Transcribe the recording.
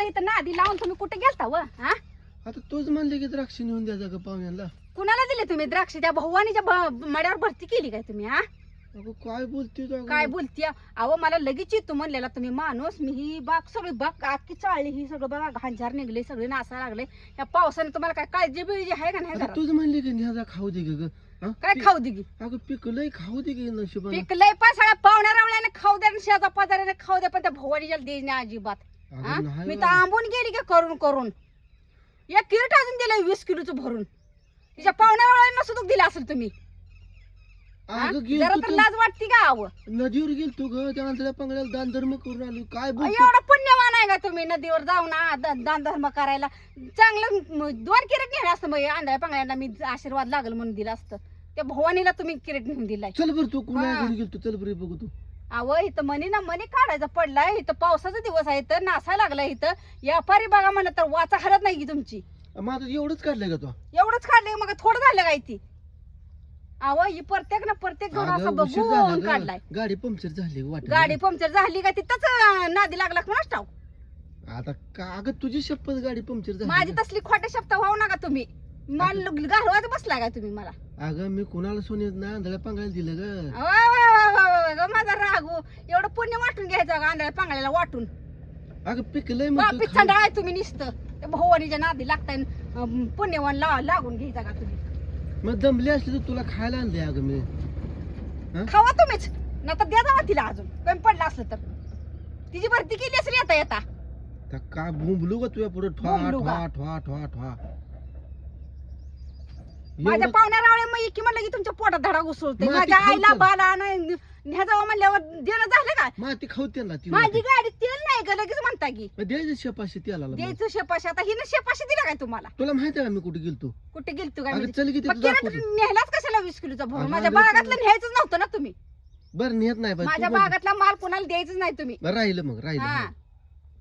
इथं नादी लावून तुम्ही कुठे गेलता व हा? आता तूच म्हणले की द्राक्ष नेऊन द्यायचा का पाहुण्याला. कुणाला दिले तुम्ही द्राक्ष? त्या भवानीच्या मड्यावर भरती केली काय तुम्ही हा? अगं काय बोलते तू? काय बोलतीय? अहो मला लगेच येतो म्हणलेला तुम्ही माणूस. मी ही बाग सगळी बाग आखी चाळली, ही सगळं बघा घांजार निघले, सगळे नासा लागले. या पावसाने तुम्हाला काय काळजी बिळजी आहे का नाही? तूच म्हणले की न्याजा खाऊ दे ग. काय खाऊ दे की? अगं पिकलंय खाऊ दे की नशिबाने. पिकलंय पण सगळ्या पाहुण्या रावळ्याने खाऊ द्या, शेजा पाजाऱ्याने खाऊ द्या, पण त्या भवानीच्या देज नाही अजिबात. अगं नाही मी तर आंबून गेली की करून करून. या किरट अजून दिलंय 20 किलोचं भरून. तिच्या पाहुण्या रावळ्यांना सुद्धा दिलं असेल तुम्ही. अगं जरा गेलतो तर तर लाज वाटती का? अहो नदीवर गेलतो ग, त्या आंधळ्या पांगळ्याला दान धर्म करून आलो. काय बोलतो? एवढा पुण्यवान आहे का तुम्ही नदीवर जाऊन दान धर्म करायला? चांगलं 2 किरेट नेलं असतं मग आंधळ्या पांगळ्यांना मी आशीर्वाद लागल म्हणून दिलं असतं. त्या भवानीला तुम्ही किरेट नेऊन दिलाय. चल बरं तू कुणा हा. घरी गेलतो, चल बरं बघू तू. अहो इथं मनी ना मनी काढायचा पडलाय. इथं पावसाचा दिवस आहे, इथं नासायला लागलाय. इथं व्यापारी बघा म्हणलं तर वाचा हरत नाही की तुमची. मग आता एवढंच काढलंय का तू? एवढंच काढलंय मग थोडं झालं काय ती? अहो ही प्रत्येक घर असं अगं, उशीर बघून झाला काढलाय. ग. गाडी पंक्चर झाली वाटत. गाडी पंक्चर झाली का तिथंच नादी लागला कोणाच ठाऊक. आता का अगं तुझी शपथ गाडी पंक्चर झाली माझी का? तसली खोटे शब्द व्हावू नका तुम्ही. मला घालवायचं बसला का तुम्ही मला? अगं मी कुणाला सोने नाही आंधळ्या पांगळ्याला दिलं ग. वा, वा, वा, वा, वा, वा, माझा रागू एवढं पुण्य वाटून घ्यायचं का आंधळ्या पांगळ्याला वाटून? अगं पिकलंय म्हणतो बापी थंड आहे तुम्ही नुसतं. त्या भवानीच्या नादी लागताय पुण्यवान लागून घ्यायचा का तुम्ही? मग दमले असले तर तुला खायला आणले अगं मी. खावा तुम्हीच ना तर द्या जावा तिला अजून कमी पडलं असलं तर. तिची भरती केली असेल येता येता. तर काय बोंबलू का तुझ्या पुढे ठवा बोंबलू ठवा का? ठवा ठवा ठवा. माझ्या एवढं- पाहुण्या रावळे मग की म्हणलं की तुमच्या पोटात धडा घुसळतोय. माती माझ्या आईला खाऊ बाला न्या जावं म्हणल्यावर देणं झालं का? माती खाऊ त्यांना ती माझी गाडी तेल नाही का लगेच म्हणता की द्यायचं शेपाशी त्याला मग. द्यायचं शेपाशी. आता हिनं शेपाशी दिला काय तुम्हाला? तुला माहिती आहे का मी कुठे गेलतो? कुठे गेलतो काय अगं म्हणजे? चल की मग तिथं किराट दाखवतो. न्यायलाच कशाला 20 किलोचा भरून? अगं, माझ्या अगं, बागातलं न्यायचंच नव्हतं ना तुम्ही. बरं नेत नाही बाई, माझ्या तू बघ. बागातला माल कोणाला द्यायचंच नाही तुम्ही. बरं राहिलं मग राहिलं हा राहिलं.